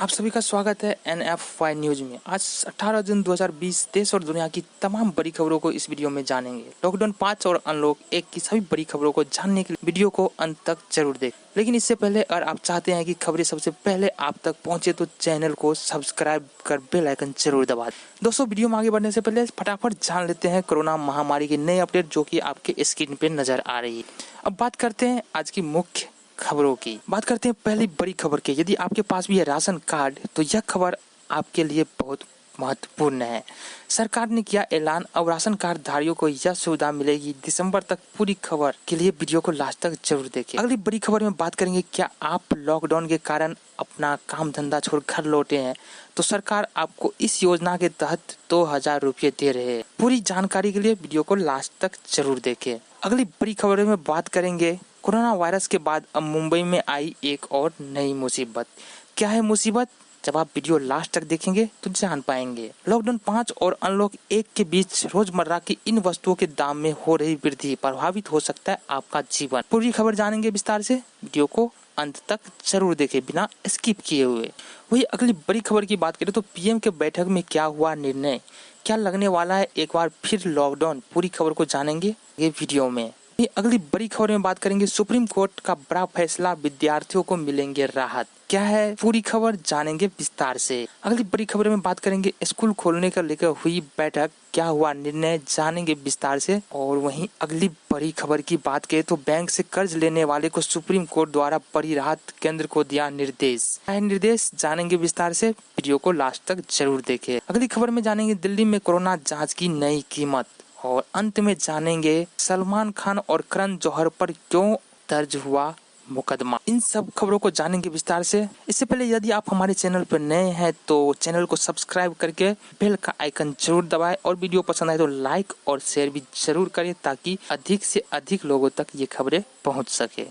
आप सभी का स्वागत है NFY न्यूज में। आज 18 जून 2020 देश और दुनिया की तमाम बड़ी खबरों को इस वीडियो में जानेंगे। लॉकडाउन 5 और अनलॉक 1 की सभी बड़ी खबरों को जानने के लिए वीडियो को अंत तक जरूर देखें। लेकिन इससे पहले अगर आप चाहते हैं कि खबरें सबसे पहले आप तक पहुंचे तो चैनल को सब्सक्राइब कर बेल आइकन जरूर दबा दें। दोस्तों, वीडियो में आगे बढ़ने से पहले फटाफट जान लेते हैं कोरोना महामारी के नए अपडेट जो कि आपके स्क्रीन पे नजर आ रही है। अब बात करते हैं आज की मुख्य खबरों की। बात करते हैं पहली बड़ी खबर की। यदि आपके पास भी है राशन कार्ड तो यह खबर आपके लिए बहुत महत्वपूर्ण है। सरकार ने किया ऐलान, अब राशन कार्ड धारियों को यह सुविधा मिलेगी दिसंबर तक। पूरी खबर के लिए वीडियो को लास्ट तक जरूर देखें। अगली बड़ी खबर में बात करेंगे, क्या आप लॉकडाउन के कारण अपना काम धंधा छोड़ घर लौटे हैं तो सरकार आपको इस योजना के तहत 2000 रुपये दे रहे हैं। पूरी जानकारी के लिए वीडियो को लास्ट तक जरूर देखें। अगली बड़ी खबर में बात करेंगे, कोरोना वायरस के बाद अब मुंबई में आई एक और नई मुसीबत। क्या है मुसीबत? जब आप वीडियो लास्ट तक देखेंगे तो जान पाएंगे। लॉकडाउन 5 और अनलॉक 1 के बीच रोजमर्रा की इन वस्तुओं के दाम में हो रही वृद्धि प्रभावित हो सकता है आपका जीवन। पूरी खबर जानेंगे विस्तार से, वीडियो को अंत तक जरूर देखें बिना स्किप किए हुए। वही अगली बड़ी खबर की बात करें तो पीएम के बैठक में क्या हुआ निर्णय, क्या लगने वाला है एक बार फिर लॉकडाउन, पूरी खबर को जानेंगे ये वीडियो में। अगली बड़ी खबर में बात करेंगे, सुप्रीम कोर्ट का बड़ा फैसला, विद्यार्थियों को मिलेंगे राहत। क्या है पूरी खबर जानेंगे विस्तार से। अगली बड़ी खबर में बात करेंगे, स्कूल खोलने का लेकर हुई बैठक, क्या हुआ निर्णय, जानेंगे विस्तार से। और वहीं अगली बड़ी खबर की बात करें तो बैंक से कर्ज लेने वाले को सुप्रीम कोर्ट द्वारा बड़ी राहत, केंद्र को दिया निर्देश। क्या है निर्देश, जानेंगे विस्तार से, वीडियो को लास्ट तक जरूर देखें। अगली खबर में जानेंगे, दिल्ली में कोरोना जाँच की नई कीमत। और अंत में जानेंगे, सलमान खान और करण जौहर पर क्यों दर्ज हुआ मुकदमा। इन सब खबरों को जानेंगे विस्तार से। इससे पहले यदि आप हमारे चैनल पर नए हैं तो चैनल को सब्सक्राइब करके बेल का आइकन जरूर दबाएं और वीडियो पसंद आए तो लाइक और शेयर भी जरूर करें ताकि अधिक से अधिक लोगों तक ये खबरें पहुंच सके।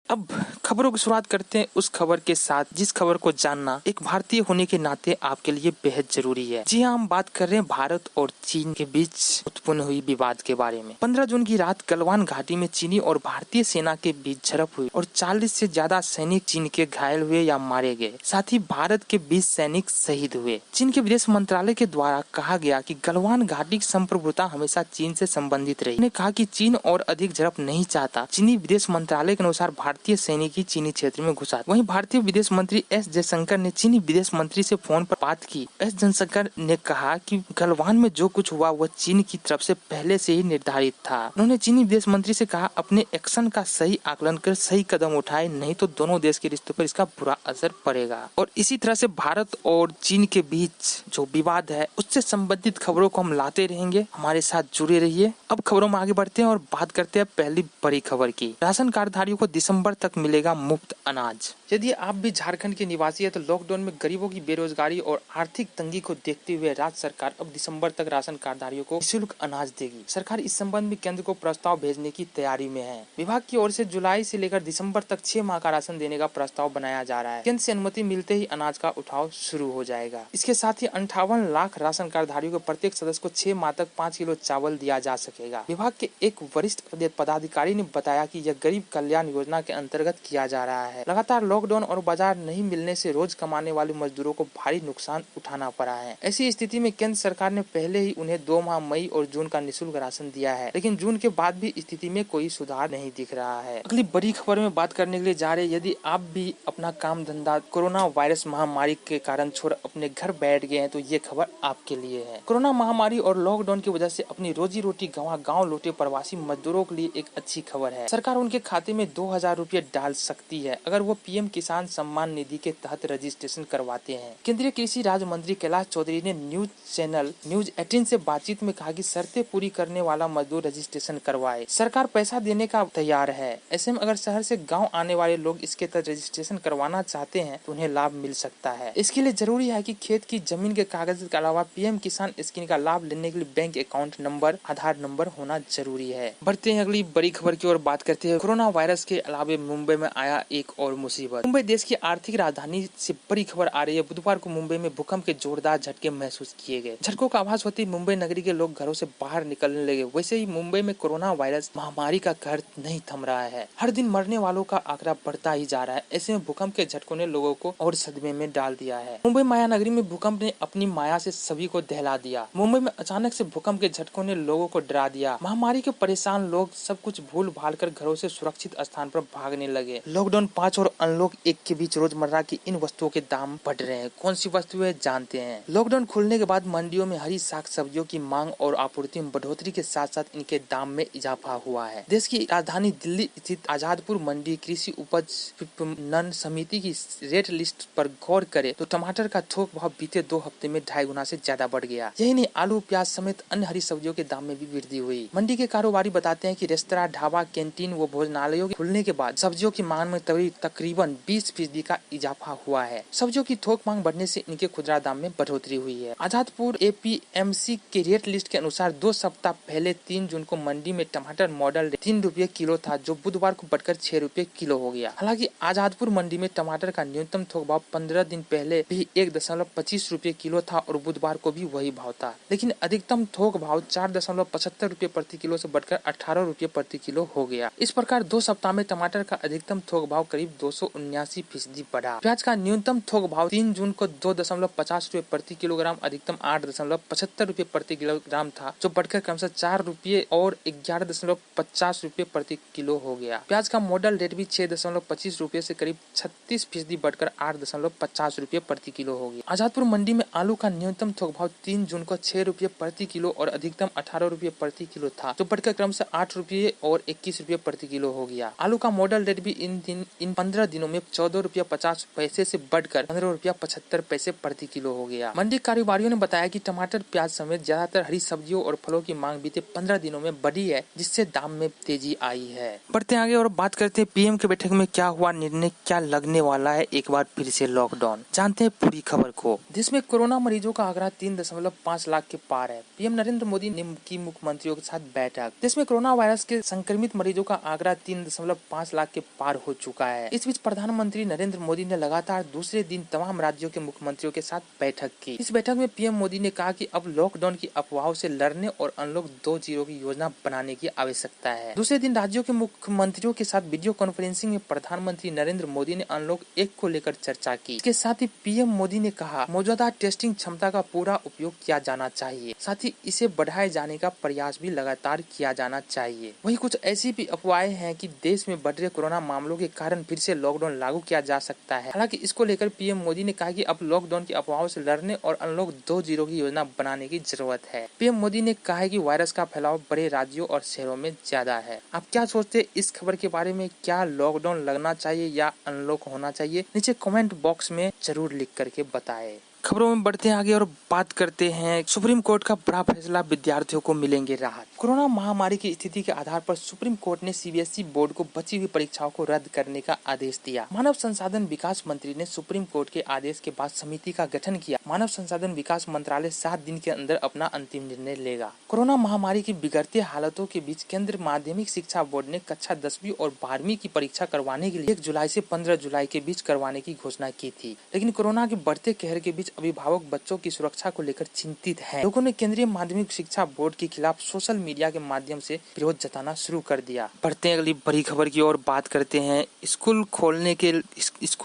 अब खबरों की शुरुआत करते हैं उस खबर के साथ जिस खबर को जानना एक भारतीय होने के नाते आपके लिए बेहद जरूरी है। जी हाँ, हम बात कर रहे हैं भारत और चीन के बीच उत्पन्न हुई विवाद के बारे में। 15 जून की रात गलवान घाटी में चीनी और भारतीय सेना के बीच झड़प हुई और 40 से ज्यादा सैनिक चीन के घायल हुए या मारे गए। साथ ही भारत के 20 सैनिक शहीद हुए। चीन के विदेश मंत्रालय के द्वारा कहा गया कि गलवान घाटी की संप्रभुता हमेशा चीन से संबंधित रही। उन्होंने कहा कि चीन और अधिक झड़प नहीं चाहता। चीनी विदेश मंत्रालय के अनुसार भारतीय सैनिक ही चीनी क्षेत्र में घुसा। वहीं भारतीय विदेश मंत्री एस जयशंकर ने चीनी विदेश मंत्री से फोन पर बात की। एस जयशंकर ने कहा कि गलवान में जो कुछ हुआ वह चीन की तरफ से पहले से ही निर्धारित था। उन्होंने चीनी विदेश मंत्री से कहा, अपने एक्शन का सही आकलन कर सही कदम उठाए, नहीं तो दोनों देश के रिश्तों पर इसका बुरा असर पड़ेगा। और इसी तरह से भारत और चीन के बीच जो विवाद है उससे संबंधित खबरों को हम लाते रहेंगे। हमारे साथ जुड़े रहिए। अब खबरों में आगे बढ़ते हैं और बात करते हैं पहली बड़ी खबर की। राशन कार्ड धारियों को दिसंबर तक मिलेगा मुफ्त अनाज। यदि आप भी झारखंड के निवासी है तो लॉकडाउन में गरीबों की बेरोजगारी और आर्थिक तंगी को देखते हुए राज्य सरकार अब दिसंबर तक राशन कार्डधारियों को निःशुल्क अनाज देगी। सरकार इस संबंध में केंद्र को प्रस्ताव भेजने की तैयारी में है। विभाग की ओर से जुलाई से लेकर दिसंबर तक 6 माह का राशन देने का प्रस्ताव बनाया जा रहा है। केंद्र से अनुमति मिलते ही अनाज का उठाव शुरू हो जाएगा। इसके साथ ही 58 लाख राशन कार्डधारियों को प्रत्येक सदस्य को 6 माह तक 5 किलो चावल दिया जा सकेगा। विभाग के एक वरिष्ठ पदाधिकारी ने बताया कि यह गरीब कल्याण योजना के अंतर्गत किया जा रहा है। लगातार लॉकडाउन और बाजार नहीं मिलने से रोज कमाने वाले मजदूरों को भारी नुकसान उठाना पड़ा है। ऐसी स्थिति में केंद्र सरकार ने पहले ही उन्हें 2 माह मई और जून का निःशुल्क राशन दिया है, लेकिन जून के बाद भी स्थिति में कोई सुधार नहीं दिख रहा है। अगली बड़ी खबर में बात करने के लिए जा रहे, यदि आप भी अपना काम धंधा कोरोना वायरस महामारी के कारण छोड़ अपने घर बैठ गए हैं तो ये खबर आपके लिए है। कोरोना महामारी और लॉकडाउन की वजह से अपनी रोजी रोटी गंवा गाँव लौटे प्रवासी मजदूरों के लिए एक अच्छी खबर है। सरकार उनके खाते में 2000 रुपये डाल सकती है अगर वो पीएम किसान सम्मान निधि के तहत रजिस्ट्रेशन करवाते हैं। केंद्रीय कृषि राज्य मंत्री कैलाश चौधरी ने न्यूज चैनल न्यूज 18 से बातचीत में कहा कि शर्तें पूरी करने वाला मजदूर रजिस्ट्रेशन करवाए। सरकार पैसा देने का तैयार है। ऐसे में अगर शहर से गांव आने वाले लोग इसके तहत रजिस्ट्रेशन करवाना चाहते हैं तो उन्हें लाभ मिल सकता है। इसके लिए जरूरी है कि खेत की जमीन के कागज के अलावा पीएम किसान स्कीम का लाभ लेने के लिए बैंक अकाउंट नंबर, आधार नंबर होना जरूरी है। बढ़ते हैं अगली बड़ी खबर की ओर, बात करते हैं कोरोना वायरस के अलावा मुंबई में आया एक और मुसीबत। मुंबई देश की आर्थिक राजधानी से बड़ी खबर आ रही है। बुधवार को मुंबई में भूकंप के जोरदार झटके महसूस किए गए। झटकों का आभास होते ही मुंबई नगरी के लोग घरों से बाहर निकलने लगे। वैसे ही मुंबई में कोरोना वायरस महामारी का कहर नहीं थम रहा है। हर दिन मरने वालों का आंकड़ा बढ़ता ही जा रहा है। ऐसे में भूकंप के झटकों ने लोगों को और सदमे में डाल दिया है। मुंबई माया नगरी में भूकंप ने अपनी माया से सभी को दहला दिया। मुंबई में अचानक से भूकंप के झटकों ने लोगों को डरा दिया। महामारी के परेशान लोग सब कुछ भूल भाल कर घरों से सुरक्षित स्थान पर भागने लगे। लॉकडाउन 5 और अनलॉक 1 के बीच रोजमर्रा की इन वस्तुओं के दाम बढ़ रहे हैं। कौन सी वस्तुएं जानते हैं। लॉकडाउन खुलने के बाद मंडियों में हरी साग सब्जियों की मांग और आपूर्ति में बढ़ोतरी के साथ साथ इनके दाम में इजाफा हुआ है। देश की राजधानी दिल्ली स्थित आजादपुर मंडी कृषि उपज विपणन समिति की रेट लिस्ट पर गौर करे तो टमाटर का थोक भाव बीते 2 हफ्ते में 2.5 गुना से ज्यादा बढ़ गया। यही नहीं, आलू प्याज समेत अन्य हरी सब्जियों के दाम में भी वृद्धि हुई। मंडी के कारोबारी बताते हैं कि रेस्तरां, ढाबा, कैंटीन व भोजनालयों के खुलने के बाद सब्जियों की मांग में तकरीबन 20% का इजाफा हुआ है। सब्जियों की थोक मांग बढ़ने से इनके खुदरा दाम में बढ़ोतरी हुई है। आजादपुर APMC के रेट लिस्ट के अनुसार 2 सप्ताह पहले 3 जून को मंडी में टमाटर मॉडल 3 रुपये किलो था, जो बुधवार को बढ़कर 6 रुपये किलो हो गया। हालांकि आजादपुर मंडी में टमाटर का न्यूनतम थोक भाव 15 दिन पहले भी 1.25 रुपये किलो था और बुधवार को भी वही भाव था, लेकिन अधिकतम थोक भाव 4.75 रुपये प्रति किलो से बढ़कर 18 रुपये प्रति किलो हो गया। इस प्रकार 2 सप्ताह में टमाटर का अधिकतम थोक भाव करीब 279% बढ़ा। प्याज का न्यूनतम थोक भाव 3 जून को 2.50 रुपये प्रति किलोग्राम, अधिकतम 8.75 रुपये प्रति किलोग्राम था, जो बढ़कर क्रमशः 4 रुपये और 11.50 रुपये प्रति किलो हो गया। प्याज का मॉडल रेट भी 6.25 रुपये से करीब 36% बढ़कर 8.50 रुपये प्रति किलो हो गया। आजादपुर मंडी में आलू का न्यूनतम थोक भाव 3 जून को 6 रुपये प्रति किलो और अधिकतम 18 रुपये प्रति किलो था, जो बढ़कर क्रमशः 8 रुपये और 21 रुपये प्रति किलो हो गया। आलू का मॉडल रेट भी इन 15 दिनों में 14 रुपया 50 पैसे से बढ़कर 15 रुपया 75 पैसे प्रति किलो हो गया। मंडी कारोबारियों ने बताया कि टमाटर, प्याज समेत ज्यादातर हरी सब्जियों और फलों की मांग बीते 15 दिनों में बढ़ी है, जिससे दाम में तेजी आई है। बढ़ते आगे और बात करते हैं पीएम की बैठक में क्या हुआ, निर्णय क्या लगने वाला है। एक बार फिर से लॉकडाउन, जानते हैं पूरी खबर को। देश में कोरोना मरीजों का आंकड़ा 3.5 लाख के पार है। पीएम नरेंद्र मोदी ने की मुख्यमंत्रियों के साथ बैठक। देश में कोरोना वायरस के संक्रमित मरीजों का आंकड़ा 3.5 लाख के पार हो चुका है। इस बीच प्रधानमंत्री नरेंद्र मोदी ने लगातार दूसरे दिन तमाम राज्यों के मुख्यमंत्रियों के साथ बैठक की। इस बैठक में पीएम मोदी ने कहा कि अब लॉकडाउन की अफवाहों से लड़ने और अनलॉक 2.0 की योजना बनाने की आवश्यकता है। दूसरे दिन राज्यों के मुख्यमंत्रियों के साथ वीडियो कॉन्फ्रेंसिंग में प्रधानमंत्री नरेंद्र मोदी ने अनलॉक 1 को लेकर चर्चा की। इसके साथ ही पीएम मोदी ने कहा मौजूदा टेस्टिंग क्षमता का पूरा उपयोग किया जाना चाहिए, साथ ही इसे बढ़ाए जाने का प्रयास भी लगातार किया जाना चाहिए। वहीं कुछ ऐसी भी अफवाहें हैं कि देश में बढ़ रहे कोरोना मामलों के कारण फिर से लॉकडाउन लागू किया जा सकता है। हालांकि इसको लेकर पीएम मोदी ने कहा कि अब लॉकडाउन की अफवाहों से लड़ने और अनलॉक 2.0 की योजना बनाने की जरूरत है। पीएम मोदी ने कहा है कि वायरस का फैलाव बड़े राज्यों और शहरों में ज्यादा है। आप क्या सोचते हैं इस खबर के बारे में? क्या लॉकडाउन लगना चाहिए या अनलॉक होना चाहिए? नीचे कमेंट बॉक्स में जरूर लिख करके बताएं। खबरों में बढ़ते हैं आगे और बात करते हैं सुप्रीम कोर्ट का बड़ा फैसला, विद्यार्थियों को मिलेंगे राहत। कोरोना महामारी की स्थिति के आधार पर सुप्रीम कोर्ट ने CBSE बोर्ड को बची हुई परीक्षाओं को रद्द करने का आदेश दिया। मानव संसाधन विकास मंत्री ने सुप्रीम कोर्ट के आदेश के बाद समिति का गठन किया। मानव संसाधन विकास मंत्रालय 7 दिन के अंदर अपना अंतिम निर्णय लेगा। कोरोना महामारी की बिगड़ती हालतों के बीच केंद्रीय माध्यमिक शिक्षा बोर्ड ने कक्षा 10वीं और 12वीं की परीक्षा करवाने के लिए 1 जुलाई से 15 जुलाई के बीच करवाने की घोषणा की थी, लेकिन कोरोना के बढ़ते कहर के बीच अभिभावक बच्चों की सुरक्षा को लेकर चिंतित हैं। लोगों ने केंद्रीय माध्यमिक शिक्षा बोर्ड के खिलाफ सोशल मीडिया के माध्यम से विरोध जताना शुरू कर दिया। बढ़ते हैं अगली बड़ी खबर की ओर, बात करते हैं स्कूल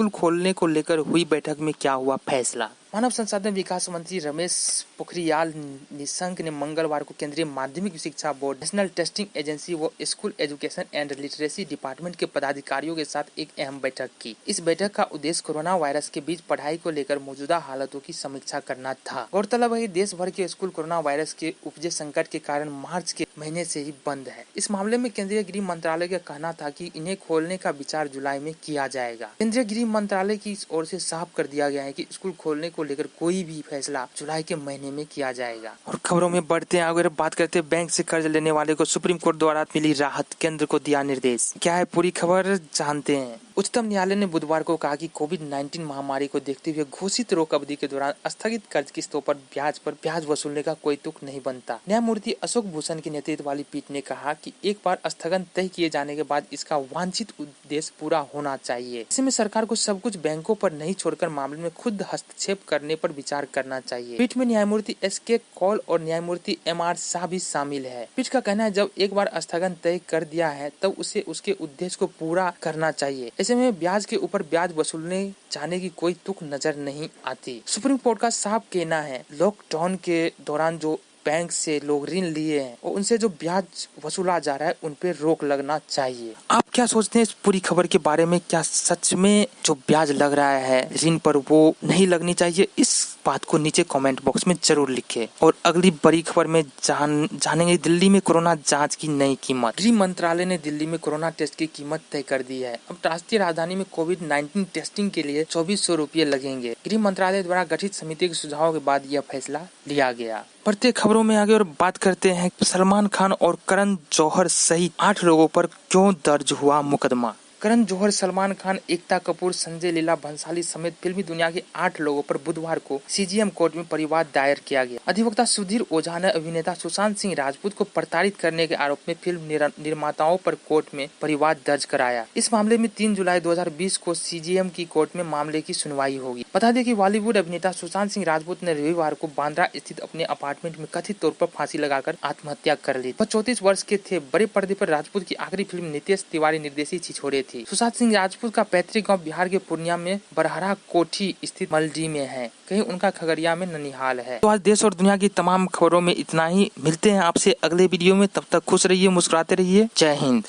खोलने को लेकर हुई बैठक में क्या हुआ फैसला। मानव संसाधन विकास मंत्री रमेश पोखरियाल निशंक ने मंगलवार को केंद्रीय माध्यमिक शिक्षा बोर्ड, नेशनल टेस्टिंग एजेंसी व school education and literacy department के पदाधिकारियों के साथ एक अहम बैठक की। इस बैठक का उद्देश्य कोरोना वायरस के बीच पढ़ाई को लेकर मौजूदा हालातों की समीक्षा करना था। गौरतलब है कि देश भर के स्कूल कोरोना वायरस के उपजे संकट के कारण मार्च के महीने से ही बंद है। इस मामले में केंद्रीय गृह मंत्रालय का कहना था कि इन्हें खोलने का विचार जुलाई में किया जाएगा। केंद्रीय गृह मंत्रालय की ओर से साफ कर दिया गया है कि स्कूल खोलने को लेकर कोई भी फैसला जुलाई के महीने में किया जाएगा। और खबरों में बढ़ते हैं आगे, बात करते हैं बैंक से कर्ज लेने वाले को सुप्रीम कोर्ट द्वारा मिली राहत, केंद्र को दिया निर्देश। क्या है पूरी खबर, जानते हैं। उच्चतम न्यायालय ने बुधवार को कहा कि कोविड-19 महामारी को देखते हुए घोषित रोक अवधि के दौरान स्थगित कर्ज किस्तों पर ब्याज वसूलने का कोई तुक नहीं बनता। न्यायमूर्ति अशोक भूषण की नेतृत्व वाली पीठ ने कहा कि एक बार स्थगन तय किए जाने के बाद इसका वांछित उद्देश्य पूरा होना चाहिए। ऐसे में सरकार को सब कुछ बैंकों पर नहीं छोड़कर मामले में खुद हस्तक्षेप करने पर विचार करना चाहिए। पीठ में न्यायमूर्ति SK कौल और न्यायमूर्ति MR शाह भी शामिल है। पीठ का कहना है जब एक बार स्थगन तय कर दिया है तब उसे उसके उद्देश्य को पूरा करना चाहिए। ऐसे में ब्याज के ऊपर ब्याज वसूलने जाने की कोई तुक नजर नहीं आती। सुप्रीम कोर्ट का साफ कहना है लॉकडाउन के दौरान जो बैंक से लोग ऋण लिए हैं और उनसे जो ब्याज वसूला जा रहा है उन पे रोक लगना चाहिए। आप क्या सोचते हैं इस पूरी खबर के बारे में? क्या सच में जो ब्याज लग रहा है ऋण पर वो नहीं लगनी चाहिए? इस बात को नीचे कमेंट बॉक्स में जरूर लिखें। और अगली बड़ी खबर में जानेंगे दिल्ली में कोरोना जांच की नई कीमत। गृह मंत्रालय ने दिल्ली में कोरोना टेस्ट की कीमत तय कर दी है। अब राष्ट्रीय राजधानी में कोविड-19 टेस्टिंग के लिए 2400 रुपये लगेंगे। गृह मंत्रालय द्वारा गठित समिति के सुझाव के बाद यह फैसला लिया गया। बढ़ते खबरों में आगे और बात करते हैं सलमान खान और करण जौहर सहित 8 लोगों पर क्यों दर्ज हुआ मुकदमा। करण जौहर, सलमान खान, एकता कपूर, संजय लीला भंसाली समेत फिल्मी दुनिया के 8 लोगों पर बुधवार को CGM कोर्ट में परिवाद दायर किया गया। अधिवक्ता सुधीर ओझा ने अभिनेता सुशांत सिंह राजपूत को प्रताड़ित करने के आरोप में फिल्म निर्माताओं पर कोर्ट में परिवाद दर्ज कराया। इस मामले में 3 जुलाई 2020 को CGM की कोर्ट में मामले की सुनवाई होगी। बता दें कि बॉलीवुड अभिनेता सुशांत सिंह राजपूत ने रविवार को बांद्रा स्थित अपने अपार्टमेंट में कथित तौर पर फांसी लगाकर आत्महत्या कर ली। वह 34 वर्ष के थे। बड़े पर्दे पर राजपूत की आखिरी फिल्म नितेश तिवारी निर्देशित छिछोरे थी। सुशांत सिंह राजपूत का पैतृक गांव बिहार के पूर्णिया में बरहरा कोठी स्थित मलडी में है। कहीं उनका खगड़िया में ननिहाल है। तो आज देश और दुनिया की तमाम खबरों में इतना ही। मिलते हैं आपसे अगले वीडियो में। तब तक खुश रहिए, मुस्कुराते रहिए। जय हिंद।